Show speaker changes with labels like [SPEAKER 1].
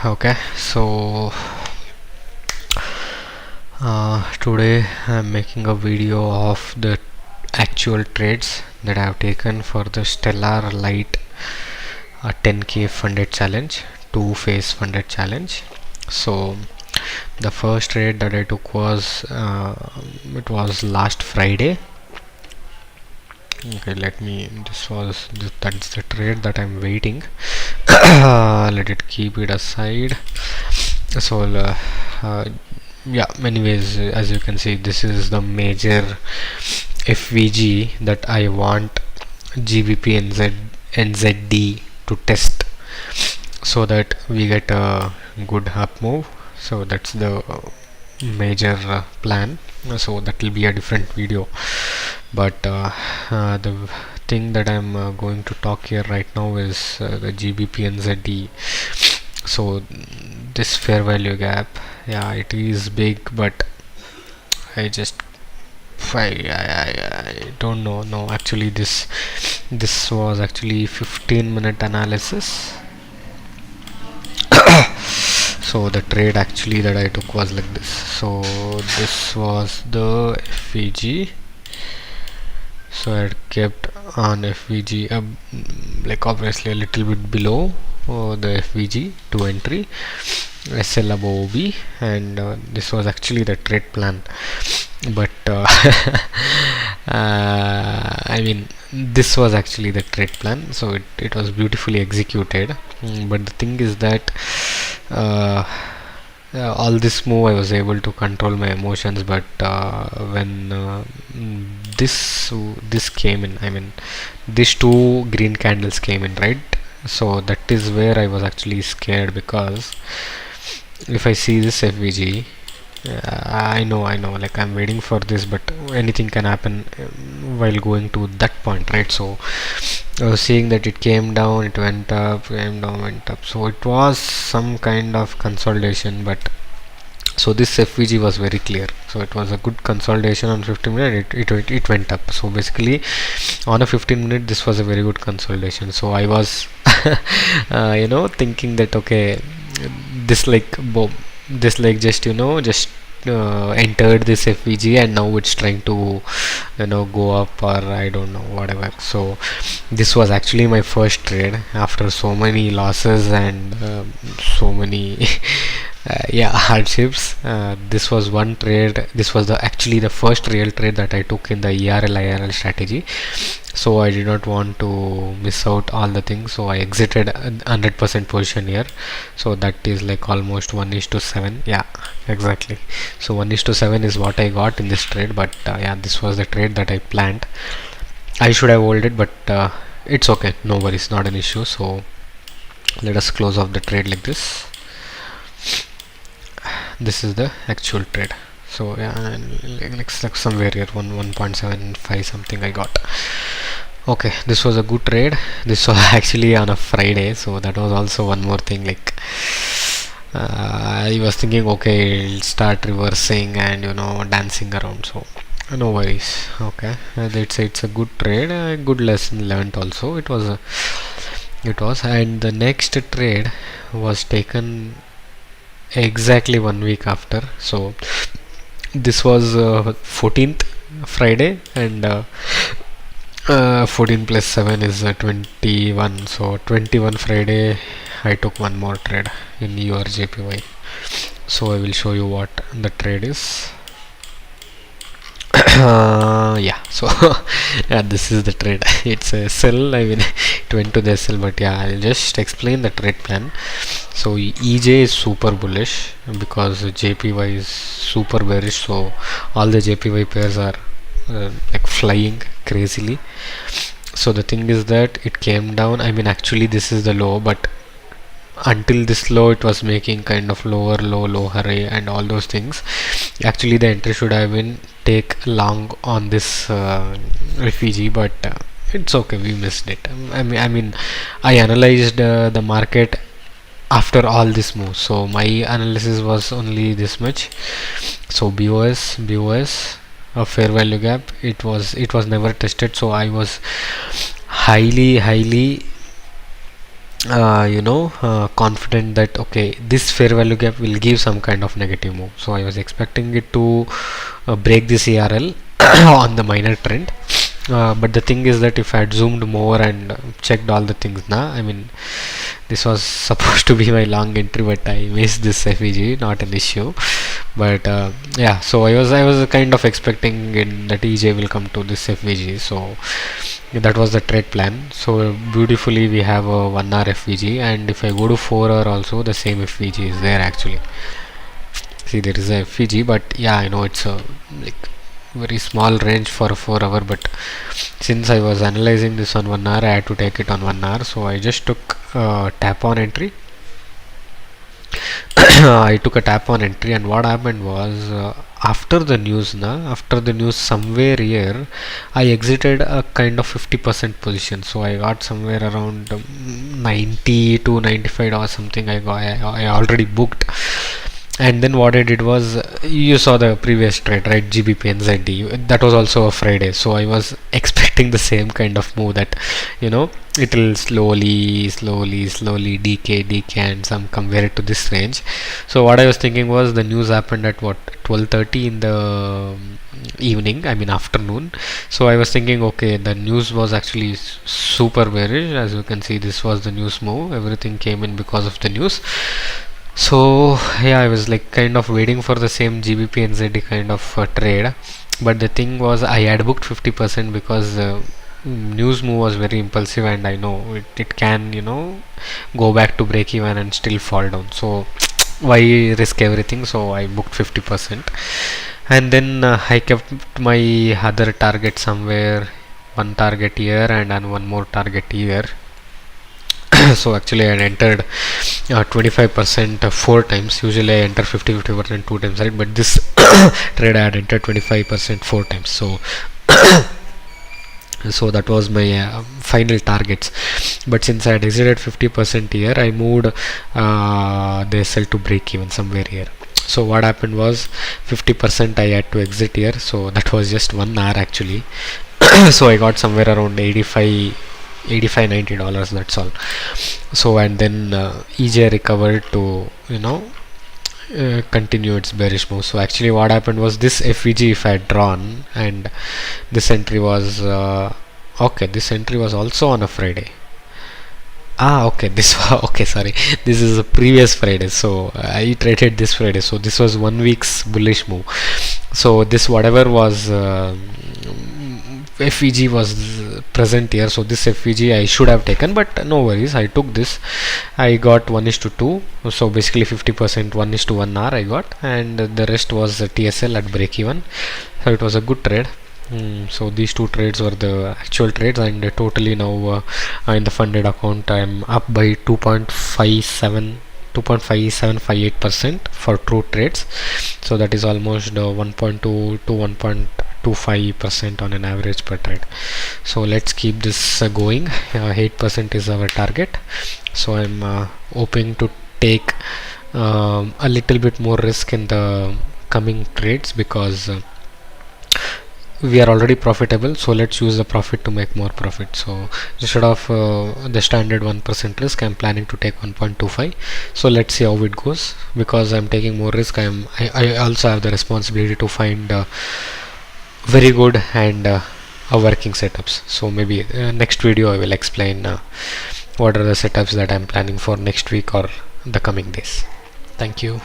[SPEAKER 1] Okay, so today I'm making a video of the actual trades that I have taken for the Stellar Lite 10k funded challenge, 2 phase funded challenge. So the first trade that I took was it was last Friday. Okay, that's the trade that I'm waiting. Let it keep it aside. So yeah, anyways, as you can see, this is the major FVG that I want GBPNZD to test, so that we get a good up move. So that's the major plan. So that will be a different video, but the thing that I'm going to talk here right now is the GBPNZD. So this fair value gap, yeah, it is big, but I just I don't know. No, actually this was actually 15-minute analysis. So the trade actually that I took was like this. So this was the FVG. So I had kept on FVG like obviously a little bit below the FVG to entry, SL above OB, and this was actually the trade plan. But I mean, this was actually the trade plan, so it was beautifully executed. But the thing is that all this move I was able to control my emotions, but when this came in, I mean these two green candles came in, right? So that is where I was actually scared, because if I see this FVG, I know, like I'm waiting for this, but anything can happen while going to that point, right? So I was seeing that it came down, it went up, came down, went up. So it was some kind of consolidation, but so this FVG was very clear. So it was a good consolidation on 15 minute. It went up. So basically, on a 15-minute, this was a very good consolidation. So I was, thinking that okay, this like boom, this like just entered this FVG, and now it's trying to go up, or I don't know, whatever. So this was actually my first trade after so many losses and so many hardships. This was one trade. This was actually the first real trade that I took in the ERL strategy. So I did not want to miss out all the things, so I exited 100% position here. So that is like almost 1:7. Yeah, exactly. So 1:7 is what I got in this trade. But yeah, this was the trade that I planned. I should have held it, but it's okay, no worries, not an issue. So let us close off the trade like this. This is the actual trade. So yeah, like somewhere here 1.75 something I got. Okay, this was a good trade. This was actually on a Friday, so that was also one more thing. Like I was thinking, okay, I'll start reversing and dancing around. So no worries. Okay, it's a good trade, a good lesson learned also. It was, and the next trade was taken exactly 1 week after. So this was 14th Friday, and 14 plus 7 is 21. So 21 Friday I took one more trade in EURJPY. So I will show you what the trade is. Yeah, so yeah, this is the trade. It's a sell. I mean, it went to the sell, but yeah, I'll just explain the trade plan. So EJ is super bullish because JPY is super bearish. So all the JPY pairs are like flying crazily. So the thing is that it came down. I mean, actually this is the low, but until this low it was making kind of lower low high and all those things. Actually the entry should have been take long on this refugee, but it's okay, we missed it. I mean I analyzed the market after all this move, so my analysis was only this much. So BOS a fair value gap, it was never tested. So I was highly confident that okay, this fair value gap will give some kind of negative move. So I was expecting it to break this ERL on the minor trend. But the thing is that if I had zoomed more and checked all the things now, I mean, this was supposed to be my long entry, but I missed this FEG, not an issue. But yeah, so I was kind of expecting that EJ will come to this FEG. So that was the trade plan. So beautifully we have a 1 hour FVG, and if I go to 4 hour also, the same FVG is there actually. See, there is a FVG, but yeah, I know it's a like very small range for 4 hour, but since I was analyzing this on 1 hour, I had to take it on 1 hour. So I just took tap on entry. I took a tap on entry, and what happened was after the news somewhere here I exited a kind of 50% position. So I got somewhere around 90 to 95 or something. I already booked. And then what I did was, you saw the previous trade, right? GBPNZD, that was also a Friday, so I was expecting the same kind of move, that it will slowly decay and some compare it to this range. So what I was thinking was, the news happened at what, 12:30 in the evening, I mean afternoon. So I was thinking, okay, the news was actually super bearish. As you can see, this was the news move, everything came in because of the news. So yeah, I was like kind of waiting for the same GBPNZD kind of trade, but the thing was, I had booked 50% because news move was very impulsive, and I know it can go back to break even and still fall down. So why risk everything? So I booked 50%, and then I kept my other target somewhere, one target here and one more target here. So actually I had entered 25% 4 times. Usually I enter 50% 2 times, right? But this trade I had entered 25% 4 times. So so that was my final targets. But since I had exited 50% here, I moved the sell to break even somewhere here. So what happened was, 50% I had to exit here. So that was just 1 hour actually. So I got somewhere around $85-$90, that's all. So and then EJ recovered to continue its bearish move. So actually what happened was, this FVG if I had drawn, and this entry was okay, this entry was also on a Friday. Okay, this was okay, sorry, this is a previous Friday. So I traded this Friday, so this was 1 week's bullish move. So this whatever was FEG was present here, so this FEG I should have taken, but no worries, I took this. I got 1:2, so basically 50%, 1:1 hour I got, and the rest was TSL at break even. So it was a good trade. So these two trades were the actual trades, and totally now in the funded account I am up by 2.5758% for true trades. So that is almost 1.2 to 1.25% on an average per trade. So let's keep this going. 8% is our target. So I'm hoping to take a little bit more risk in the coming trades, because we are already profitable. So let's use the profit to make more profit. So instead of the standard 1% risk, I'm planning to take 1.25. so let's see how it goes. Because I'm taking more risk, I also have the responsibility to find very good and working setups. So maybe next video I will explain what are the setups that I'm planning for next week or the coming days. Thank you.